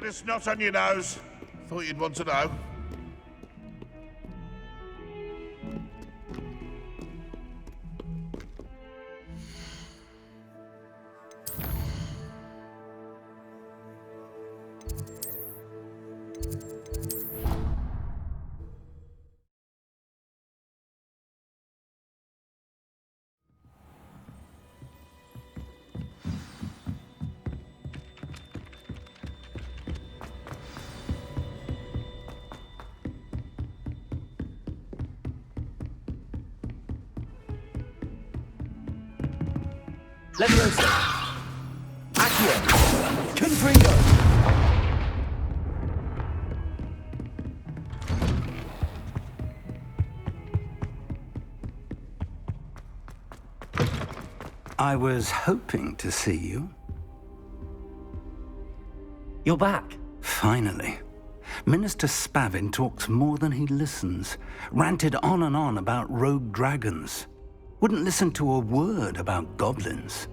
Get a snot on your nose. Thought you'd want to know. Leviosa! Accio! Confringo! I was hoping to see you. You're back. Finally. Minister Spavin talks more than he listens. Ranted on and on about rogue dragons. Wouldn't listen to a word about goblins.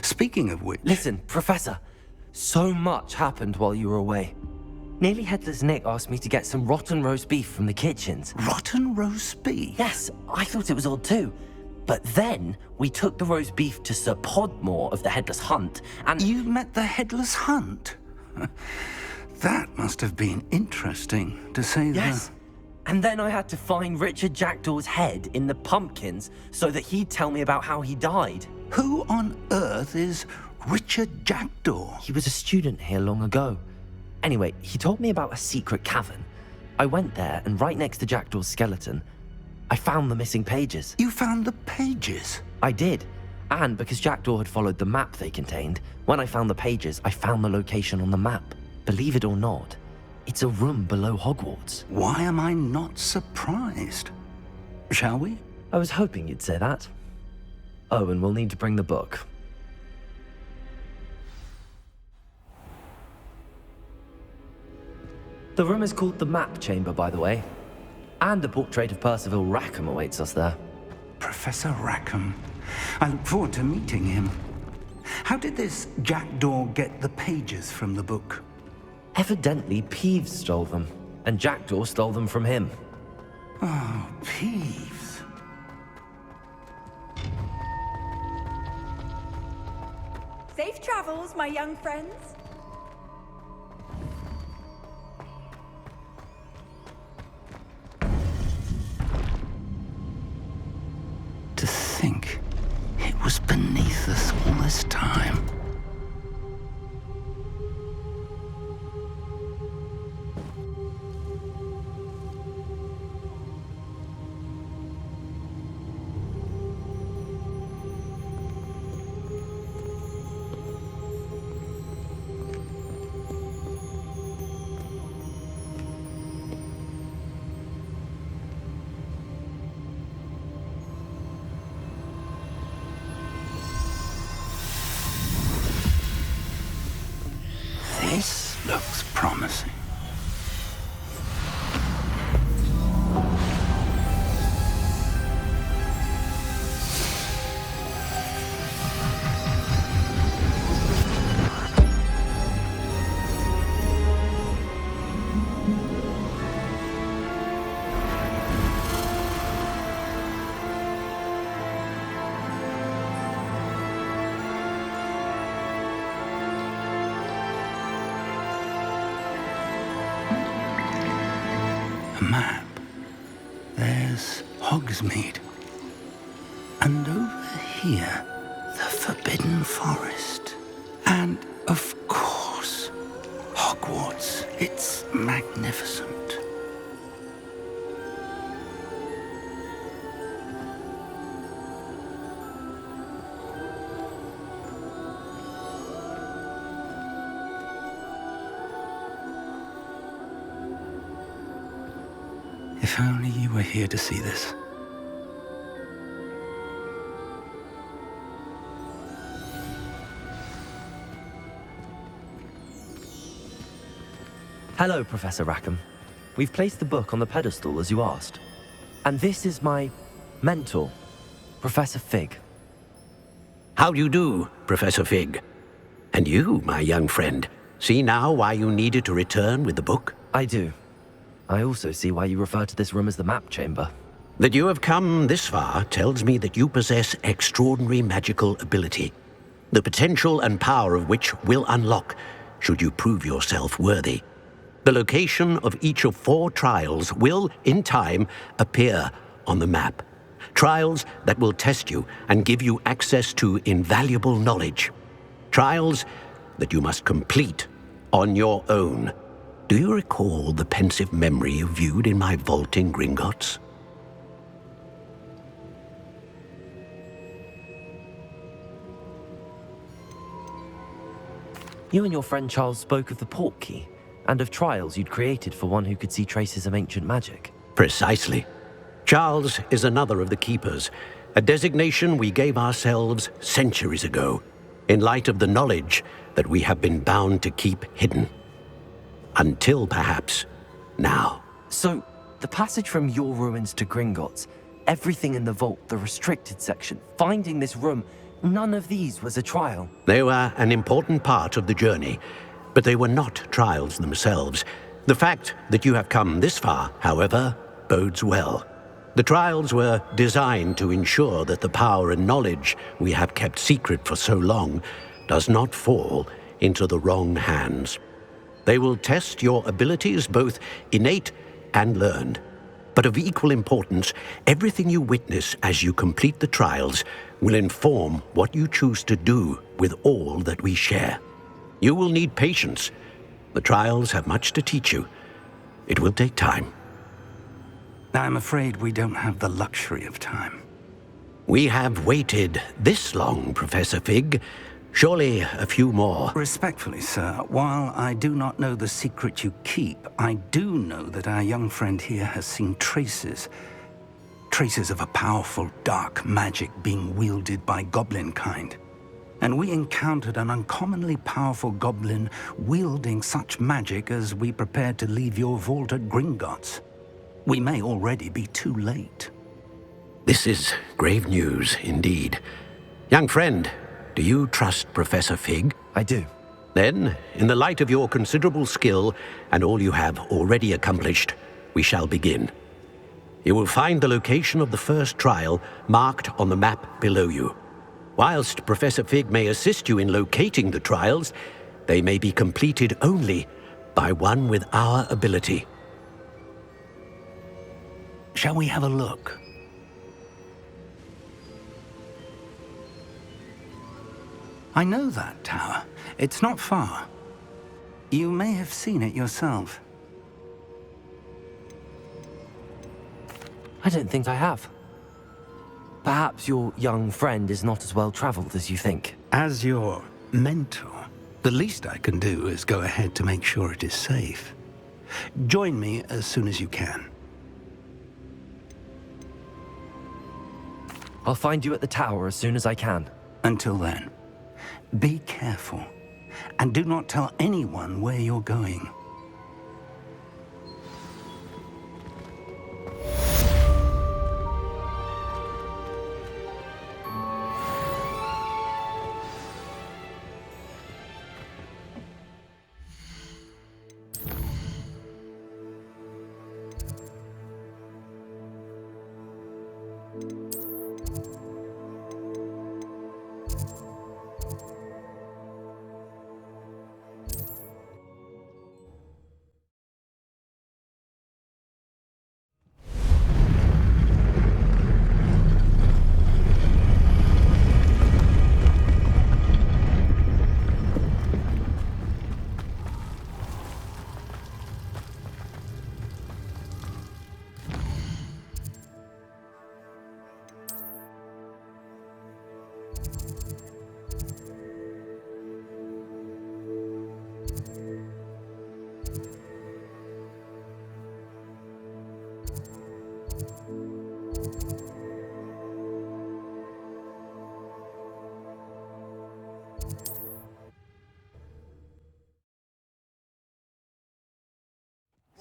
Speaking of which... Listen, Professor. So much happened while you were away. Nearly Headless Nick asked me to get some rotten roast beef from the kitchens. Rotten roast beef? Yes, I thought it was odd too. But then we took the roast beef to Sir Podmore of the Headless Hunt, and... You met the Headless Hunt? That must have been interesting, to say the... Yes. And then I had to find Richard Jackdaw's head in the pumpkins so that he'd tell me about how he died. Who on earth is Richard Jackdaw? He was a student here long ago. Anyway, he told me about a secret cavern. I went there, and right next to Jackdaw's skeleton, I found the missing pages. You found the pages? I did. And because Jackdaw had followed the map they contained, when I found the pages, I found the location on the map. Believe it or not, it's a room below Hogwarts. Why am I not surprised? Shall we? I was hoping you'd say that. Oh, and we'll need to bring the book. The room is called the Map Chamber, by the way. And a portrait of Percival Rackham awaits us there. Professor Rackham. I look forward to meeting him. How did this Jackdaw get the pages from the book? Evidently, Peeves stole them, and Jackdaw stole them from him. Oh, Peeves. Safe travels, my young friends. To think it was beneath us all this time. This looks promising. A map. There's Hogsmeade. And over here, the Forbidden Forest. And, of course, Hogwarts. It's magnificent. If only you were here to see this. Hello, Professor Rackham. We've placed the book on the pedestal as you asked. And this is my mentor, Professor Fig. How do you do, Professor Fig? And you, my young friend, See now why you needed to return with the book? I do. I also see why you refer to this room as the map chamber. That you have come this far tells me that you possess extraordinary magical ability, the potential and power of which will unlock should you prove yourself worthy. The location of each of 4 trials will, in time, appear on the map. Trials that will test you and give you access to invaluable knowledge. Trials that you must complete on your own. Do you recall the pensive memory you viewed in my vault in Gringotts? You and your friend Charles spoke of the port key, and of trials you'd created for one who could see traces of ancient magic. Precisely. Charles is another of the Keepers, a designation we gave ourselves centuries ago, in light of the knowledge that we have been bound to keep hidden. Until, perhaps, now. So, the passage from your ruins to Gringotts, everything in the vault, the restricted section, finding this room, none of these was a trial. They were an important part of the journey, but they were not trials themselves. The fact that you have come this far, however, bodes well. The trials were designed to ensure that the power and knowledge we have kept secret for so long does not fall into the wrong hands. They will test your abilities, both innate and learned. But of equal importance, everything you witness as you complete the trials will inform what you choose to do with all that we share. You will need patience. The trials have much to teach you. It will take time. I'm afraid we don't have the luxury of time. We have waited this long, Professor Fig. Surely a few more. Respectfully, sir, while I do not know the secret you keep, I do know that our young friend here has seen traces of a powerful dark magic being wielded by goblin kind. And we encountered an uncommonly powerful goblin wielding such magic as we prepared to leave your vault at Gringotts. We may already be too late. This is grave news indeed. Young friend, do you trust Professor Fig? I do. Then, in the light of your considerable skill and all you have already accomplished, we shall begin. You will find the location of the first trial marked on the map below you. Whilst Professor Fig may assist you in locating the trials, they may be completed only by one with our ability. Shall we have a look? I know that tower. It's not far. You may have seen it yourself. I don't think I have. Perhaps your young friend is not as well traveled as you think. As your mentor, the least I can do is go ahead to make sure it is safe. Join me as soon as you can. I'll find you at the tower as soon as I can. Until then, be careful, and do not tell anyone where you're going.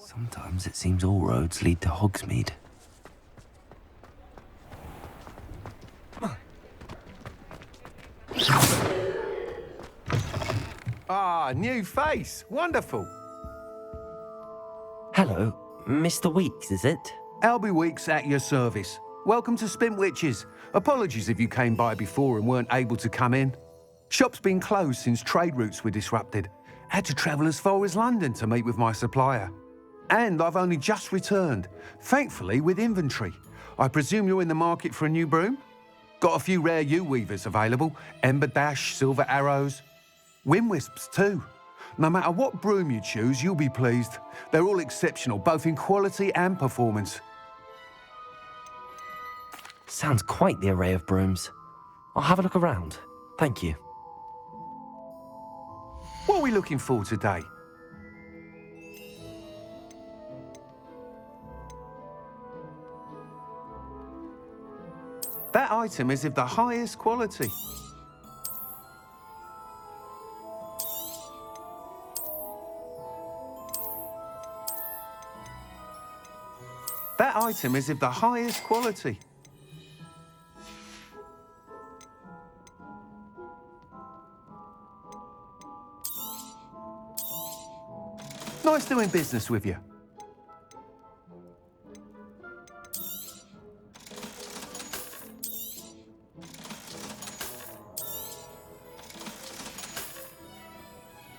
Sometimes it seems all roads lead to Hogsmeade. Ah, new face. Wonderful. Hello, Mr. Weeks, is it? Albie Weeks at your service. Welcome to Spintwitches. Apologies if you came by before and weren't able to come in. Shop's been closed since trade routes were disrupted. Had to travel as far as London to meet with my supplier. And I've only just returned, thankfully with inventory. I presume you're in the market for a new broom? Got a few rare U-weavers available. Ember Dash, Silver Arrows. Wind Wisps too. No matter what broom you choose, you'll be pleased. They're all exceptional, both in quality and performance. Sounds quite the array of brooms. I'll have a look around. Thank you. What are we looking for today? That item is of the highest quality. That item is of the highest quality. Nice doing business with you.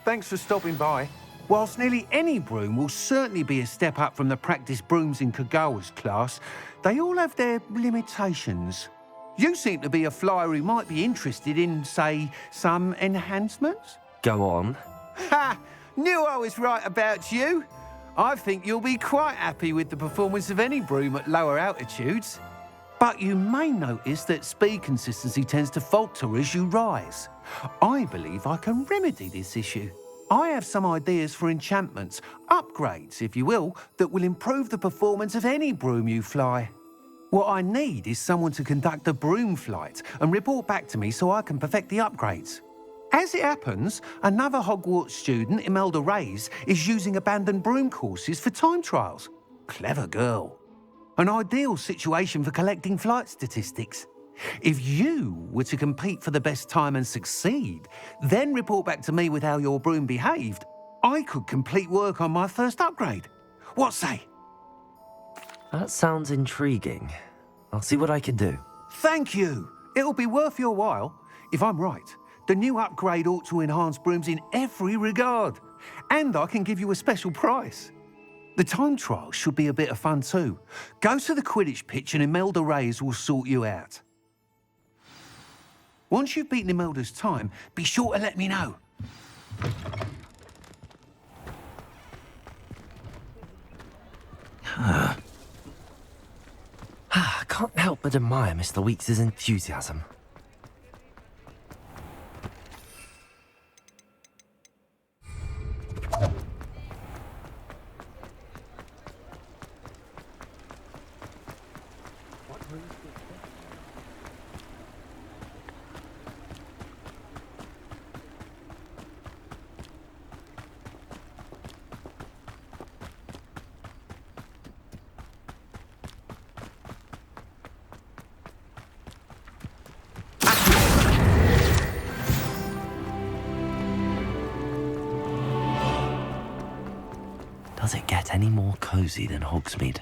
Thanks for stopping by. Whilst nearly any broom will certainly be a step up from the practice brooms in Kagawa's class, they all have their limitations. You seem to be a flyer who might be interested in, say, some enhancements? Go on. Ha! Knew I was right about you. I think you'll be quite happy with the performance of any broom at lower altitudes. But you may notice that speed consistency tends to falter as you rise. I believe I can remedy this issue. I have some ideas for enchantments, upgrades, if you will, that will improve the performance of any broom you fly. What I need is someone to conduct a broom flight and report back to me so I can perfect the upgrades. As it happens, another Hogwarts student, Imelda Reyes, is using abandoned broom courses for time trials. Clever girl. An ideal situation for collecting flight statistics. If you were to compete for the best time and succeed, then report back to me with how your broom behaved, I could complete work on my first upgrade. What say? That sounds intriguing. I'll see what I can do. Thank you. It'll be worth your while. If I'm right, the new upgrade ought to enhance brooms in every regard. And I can give you a special price. The time trial should be a bit of fun too. Go to the Quidditch pitch and Imelda Reyes will sort you out. Once you've beaten Imelda's time, be sure to let me know. I can't help but admire Mr. Weeks' enthusiasm. Does it get any more cozy than Hogsmeade?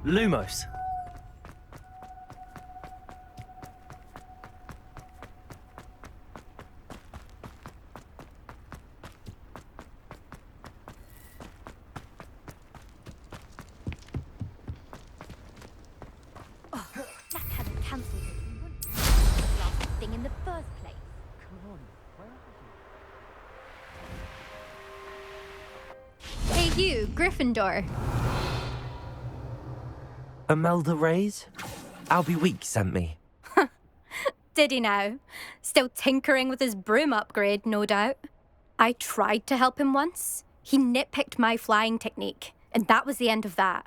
Lumos. You, Gryffindor. Imelda Reyes? Albie Weeks sent me. Did he now? Still tinkering with his broom upgrade, no doubt. I tried to help him once. He nitpicked my flying technique, and that was the end of that.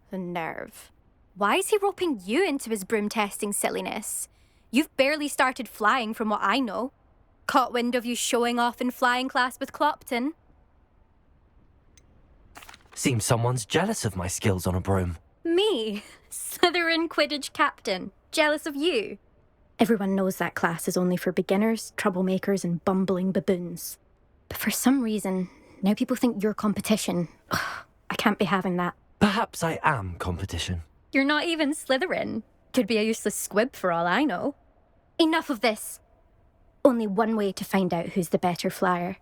The nerve. Why is he roping you into his broom testing silliness? You've barely started flying from what I know. Caught wind of you showing off in flying class with Clopton. Seems someone's jealous of my skills on a broom. Me? Slytherin Quidditch captain. Jealous of you? Everyone knows that class is only for beginners, troublemakers, and bumbling baboons. But for some reason, now people think you're competition. Ugh, I can't be having that. Perhaps I am competition. You're not even Slytherin. Could be a useless squib for all I know. Enough of this. Only one way to find out who's the better flyer.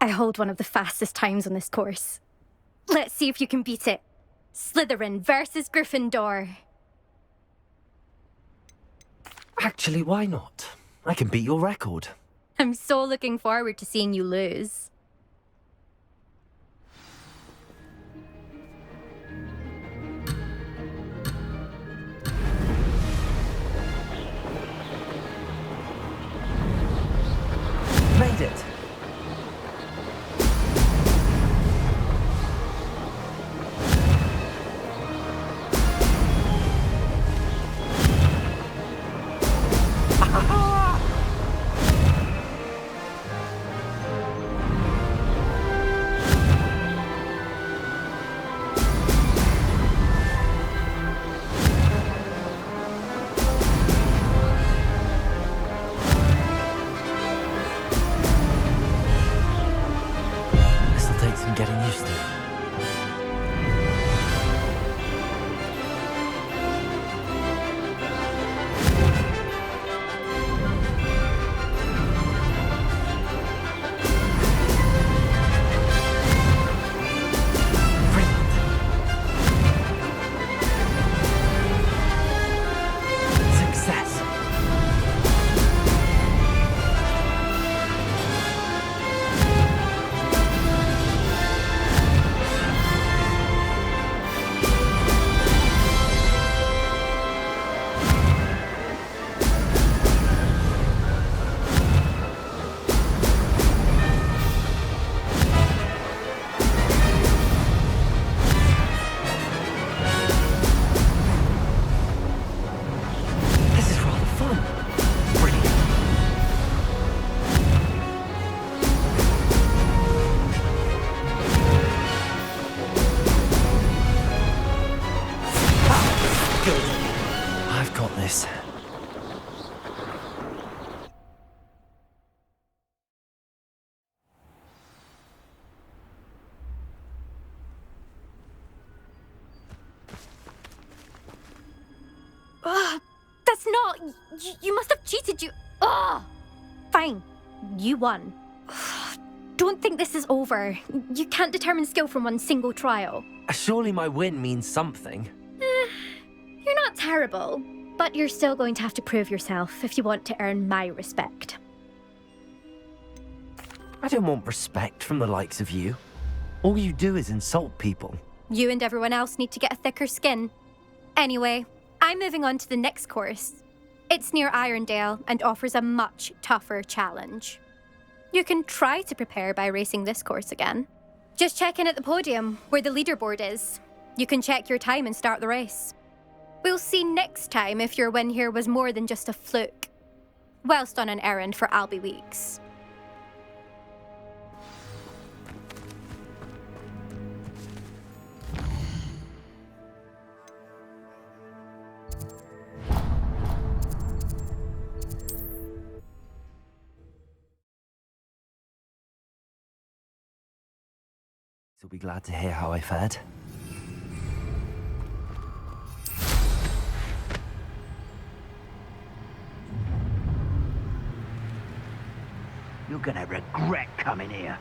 I hold one of the fastest times on this course. Let's see if you can beat it. Slytherin versus Gryffindor. Actually, why not? I can beat your record. I'm so looking forward to seeing you lose. Made it! This'll take some getting used to. Success. This is rather fun. Brilliant. Good. I've got this. Ugh, that's not... You must have cheated, you... Ugh! Fine. You won. Ugh, don't think this is over. You can't determine skill from one single trial. Surely my win means something. You're not terrible, but you're still going to have to prove yourself if you want to earn my respect. I don't want respect from the likes of you. All you do is insult people. You and everyone else need to get a thicker skin. Anyway, I'm moving on to the next course. It's near Irondale and offers a much tougher challenge. You can try to prepare by racing this course again. Just check in at the podium, where the leaderboard is. You can check your time and start the race. We'll see next time if your win here was more than just a fluke. Whilst on an errand for Albie Weeks. You'll be glad to hear how I fared. You're gonna regret coming here.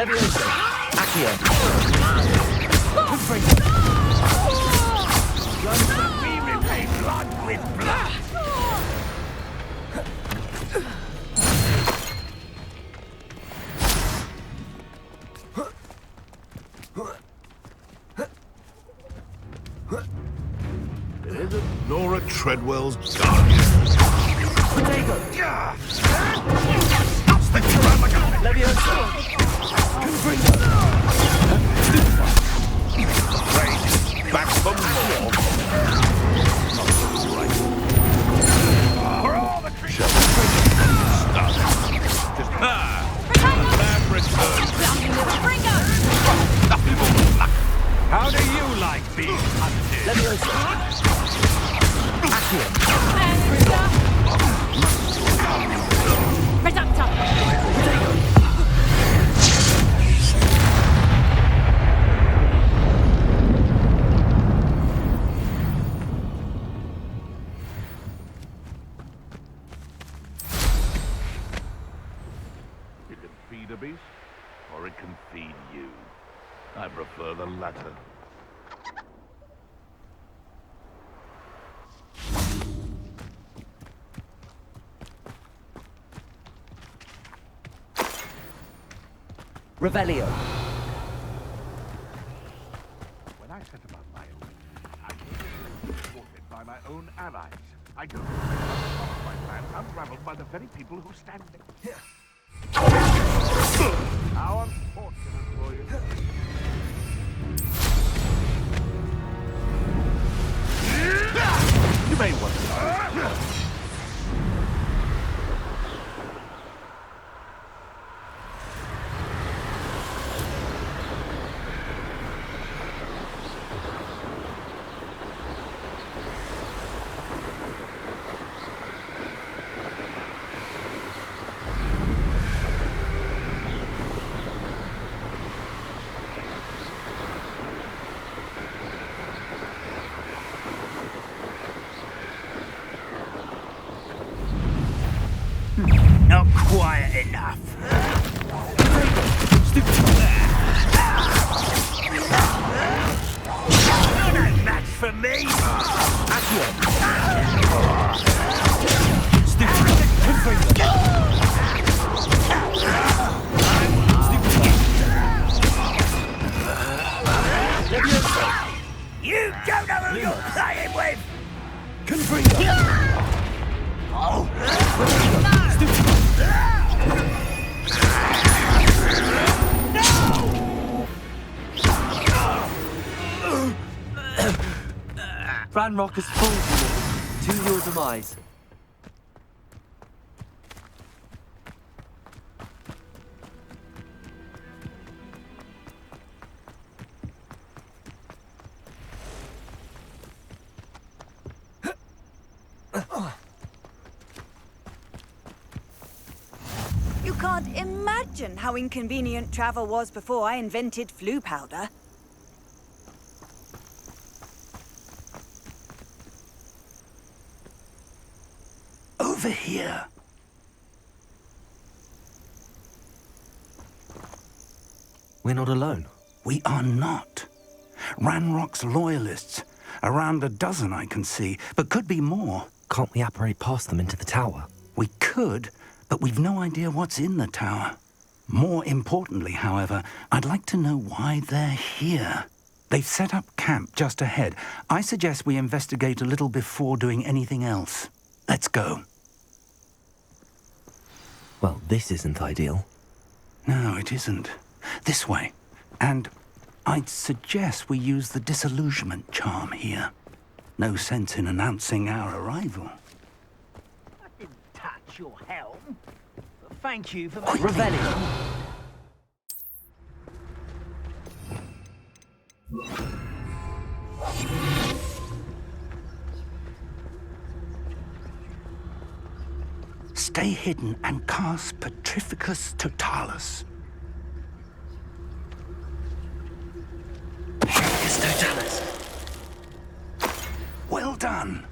Levioso! Accio! We repay blood with blood! It isn't Nora Treadwell's guardian. Potato! Stop sticking around like a... Levioso! Afraid. Back for more. For all the creatures. Stunned. Just bad return. Nothing more than luck. How do you like being hunted? Levioso! Accio! Reductor! You can feed a beast, or it can feed you. I prefer the latter. Revelio! When I set about my own, I was supported by my own allies. I don't want my plans unraveled by the very people who stand there. How unfortunate for you. You may wonder. Not quiet enough. Not a match for me. You don't know who you're playing with. Ranrock has fallen to your demise. You can't imagine how inconvenient travel was before I invented flu powder. Over here. We're not alone. We are not. Ranrock's loyalists. Around a dozen I can see, but could be more. Can't we apparate past them into the tower? We could, but we've no idea what's in the tower. More importantly, however, I'd like to know why they're here. They've set up camp just ahead. I suggest we investigate a little before doing anything else. Let's go. Well, this isn't ideal. No, it isn't. This way. And I'd suggest we use the disillusionment charm here. No sense in announcing our arrival. I didn't touch your helm. But thank you for Revelio! Stay hidden and cast Petrificus Totalis. Totalis! Well done.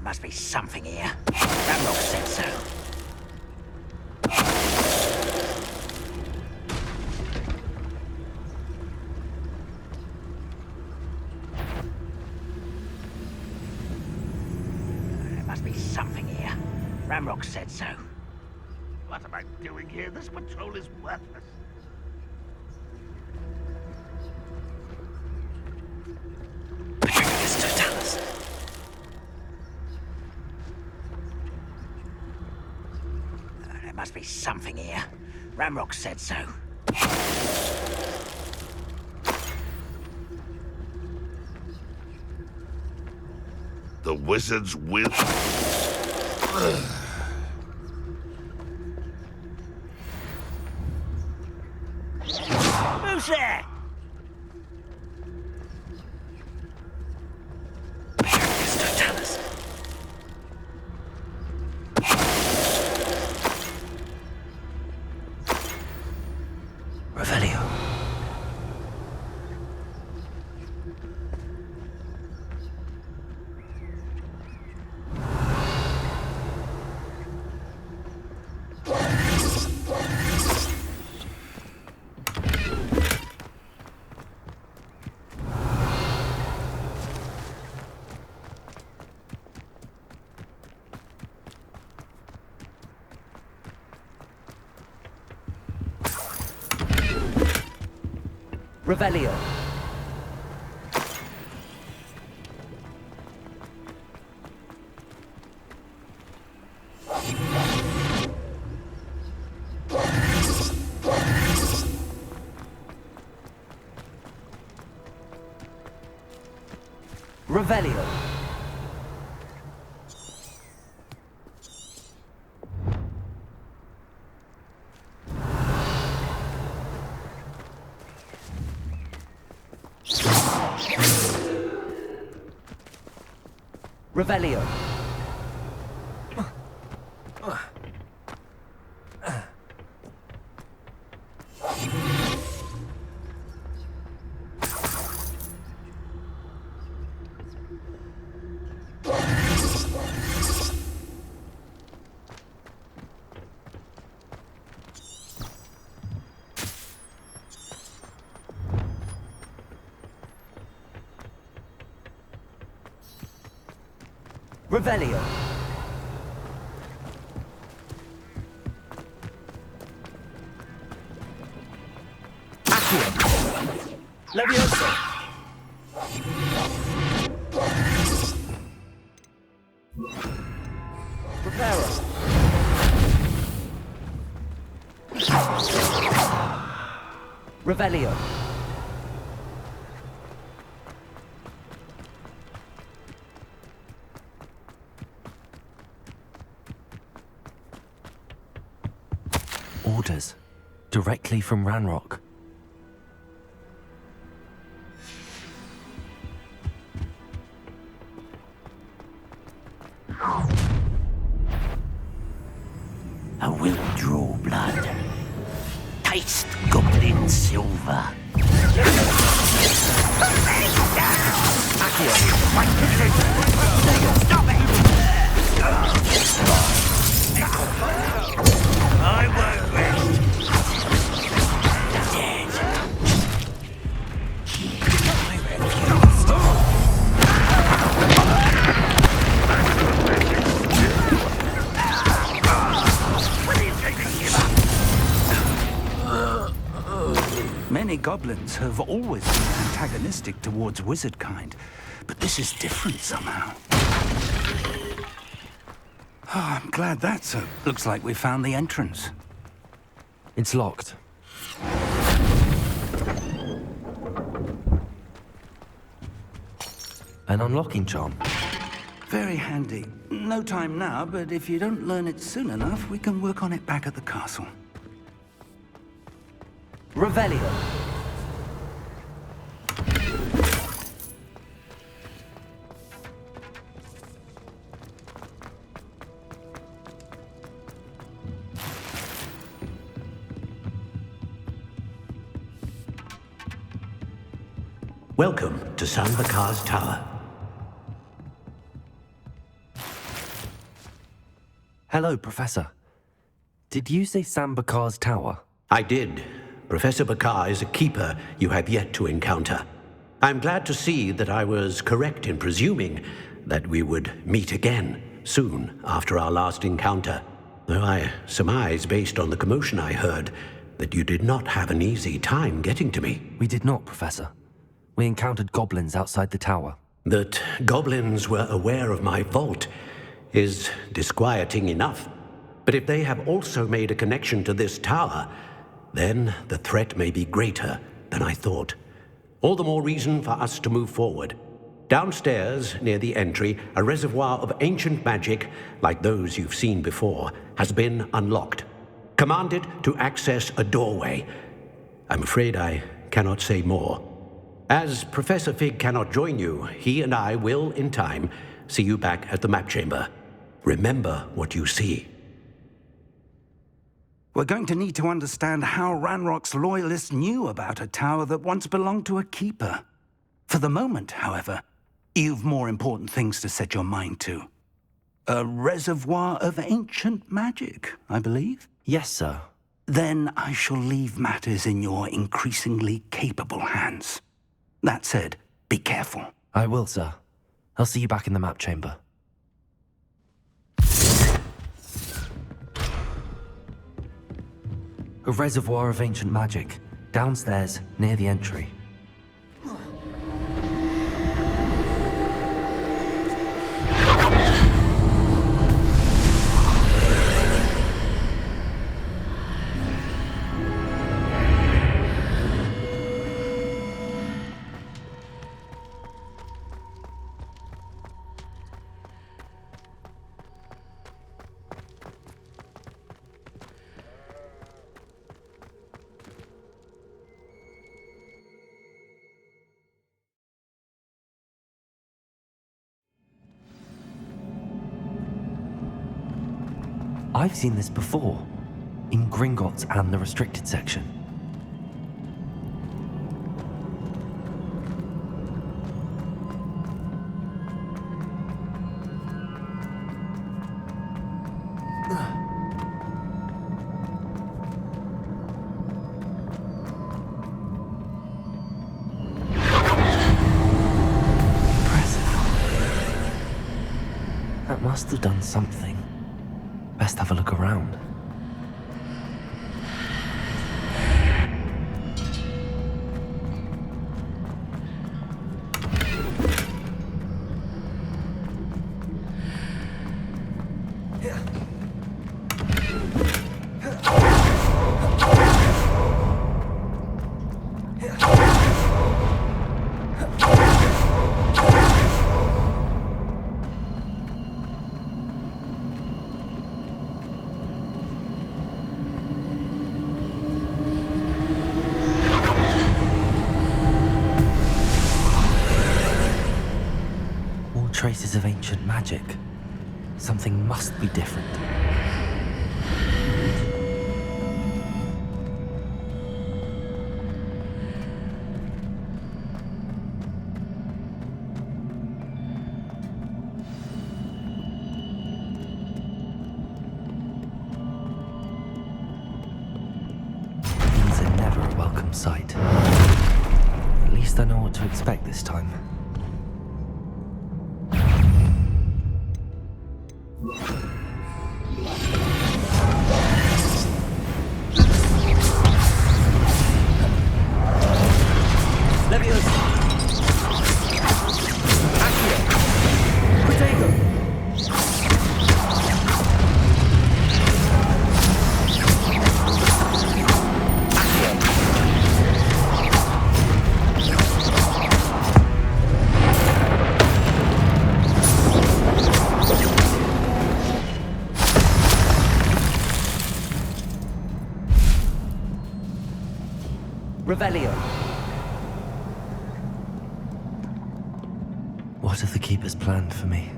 There must be something here. Ramrock said so. There must be something here. Ramrock said so. What am I doing here? This patrol is worthless. There must be something here. Ramrock said so. The wizards will... Who's there? Revelio. Revelio. Revelio. Revelio. Revelio. Accio. Levioso. Preparo. Revelio. Orders. Directly from Ranrock. I will draw blood. Taste goblin silver. Stop it! I won't rest. Dead. I refuse. What are you taking here? Many goblins have always been antagonistic towards wizard kind, but this is different somehow. Oh, I'm glad that's so. Looks like we found the entrance. It's locked. An unlocking charm. Very handy. No time now, but if you don't learn it soon enough, we can work on it back at the castle. Revelio. Welcome to San Bakar's Tower. Hello, Professor. Did you say Sam Bakar's tower? I did. Professor Bakar is a keeper you have yet to encounter. I'm glad to see that I was correct in presuming that we would meet again soon after our last encounter. Though I surmise, based on the commotion I heard, that you did not have an easy time getting to me. We did not, Professor. We encountered goblins outside the tower. That goblins were aware of my vault is disquieting enough. But if they have also made a connection to this tower, then the threat may be greater than I thought. All the more reason for us to move forward. Downstairs, near the entry, a reservoir of ancient magic, like those you've seen before, has been unlocked. Commanded to access a doorway. I'm afraid I cannot say more. As Professor Fig cannot join you, he and I will, in time, see you back at the map chamber. Remember what you see. We're going to need to understand how Ranrock's loyalists knew about a tower that once belonged to a keeper. For the moment, however, you've more important things to set your mind to. A reservoir of ancient magic, I believe? Yes, sir. Then I shall leave matters in your increasingly capable hands. That said, be careful. I will, sir. I'll see you back in the map chamber. A reservoir of ancient magic, downstairs, near the entry. I've seen this before, in Gringotts and the restricted section. Impressive. That must have done something. Best have a look around. Traces of ancient magic. Something must be different. These are never a welcome sight. At least I know what to expect this time. Revelio. What have the Keepers planned for me?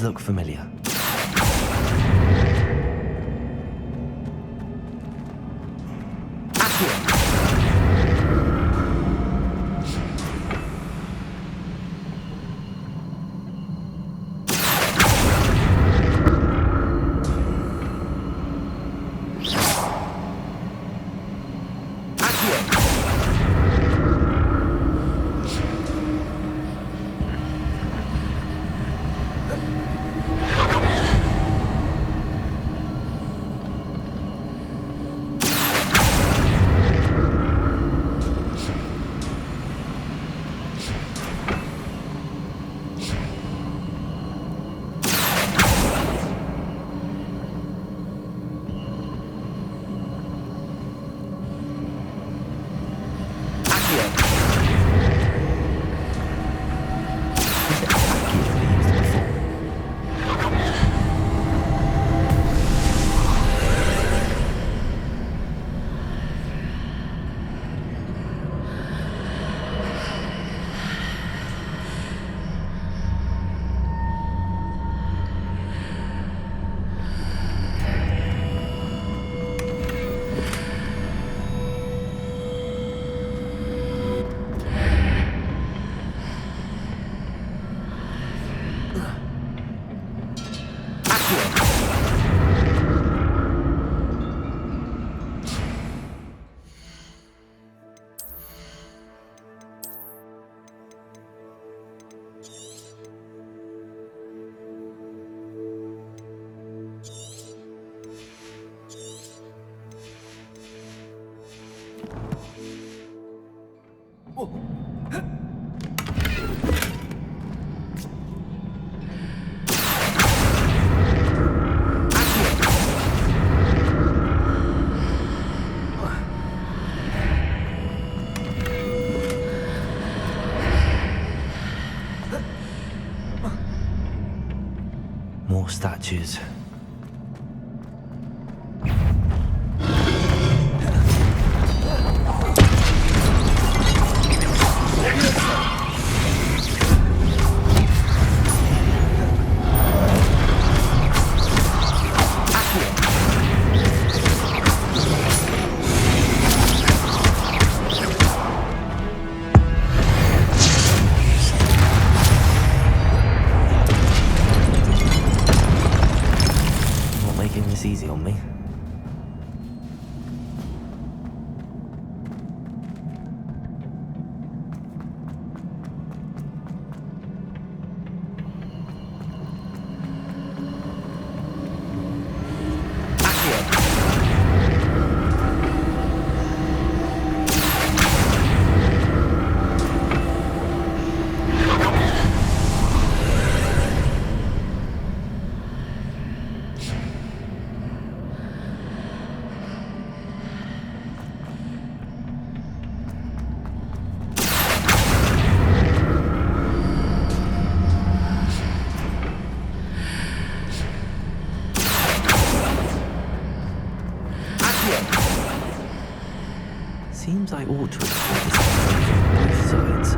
These look familiar. More statues. Easy on me. Seems I ought to explore this from both sides.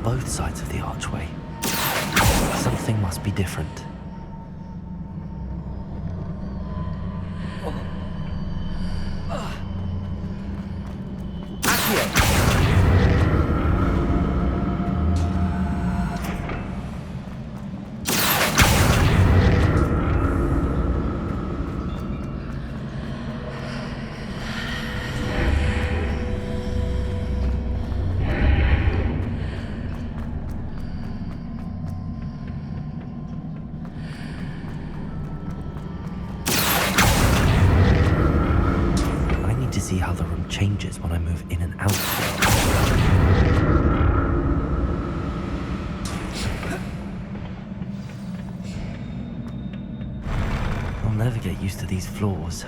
Both sides of the archway. Something must be different. see how the room changes when I move in and out. I'll never get used to these floors.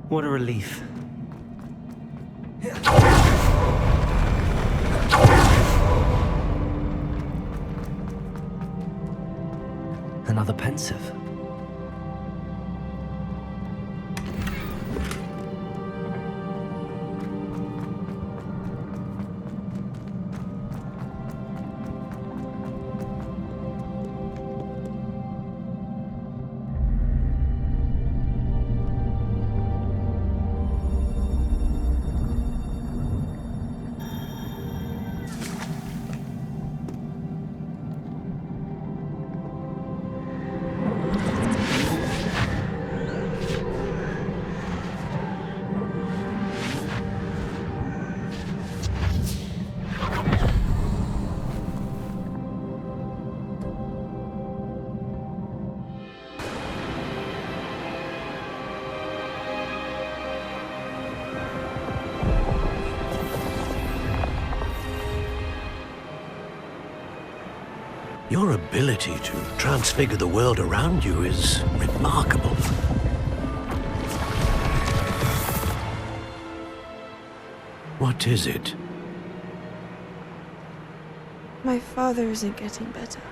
What a relief. Another pensive. Your ability to transfigure the world around you is remarkable. What is it? My father isn't getting better.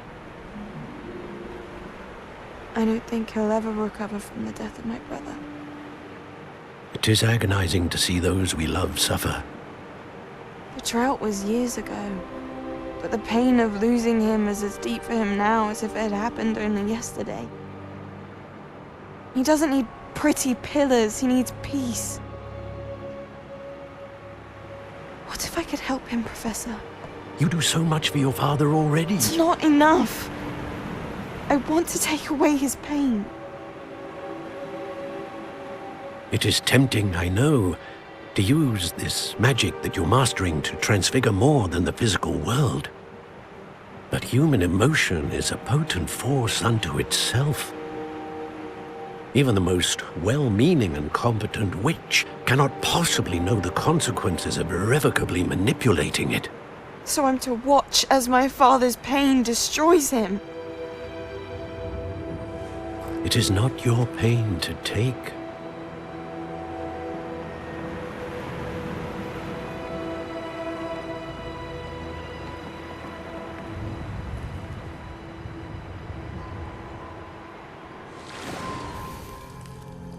I don't think he'll ever recover from the death of my brother. It is agonizing to see those we love suffer. The drought was years ago, but the pain of losing him is as deep for him now as if it had happened only yesterday. He doesn't need pretty pillars, he needs peace. What if I could help him, Professor? You do so much for your father already. It's not enough. I want to take away his pain. It is tempting, I know, to use this magic that you're mastering to transfigure more than the physical world. But human emotion is a potent force unto itself. Even the most well-meaning and competent witch cannot possibly know the consequences of irrevocably manipulating it. So I'm to watch as my father's pain destroys him. It is not your pain to take.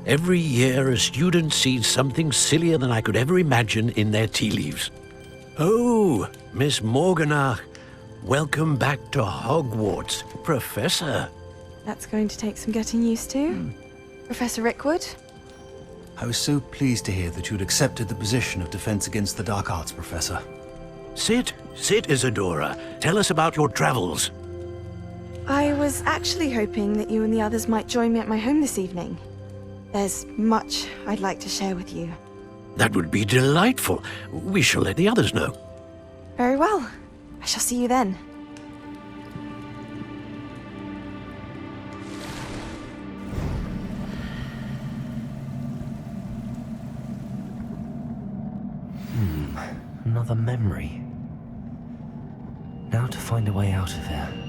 Every year, a student sees something sillier than I could ever imagine in their tea leaves. Oh, Miss Morganach, welcome back to Hogwarts, Professor. That's going to take some getting used to. Professor Rickwood? I was so pleased to hear that you'd accepted the position of Defense Against the Dark Arts, Professor. Sit, Isadora. Tell us about your travels. I was actually hoping that you and the others might join me at my home this evening. There's much I'd like to share with you. That would be delightful. We shall let the others know. Very well. I shall see you then. Another memory. Now to find a way out of here.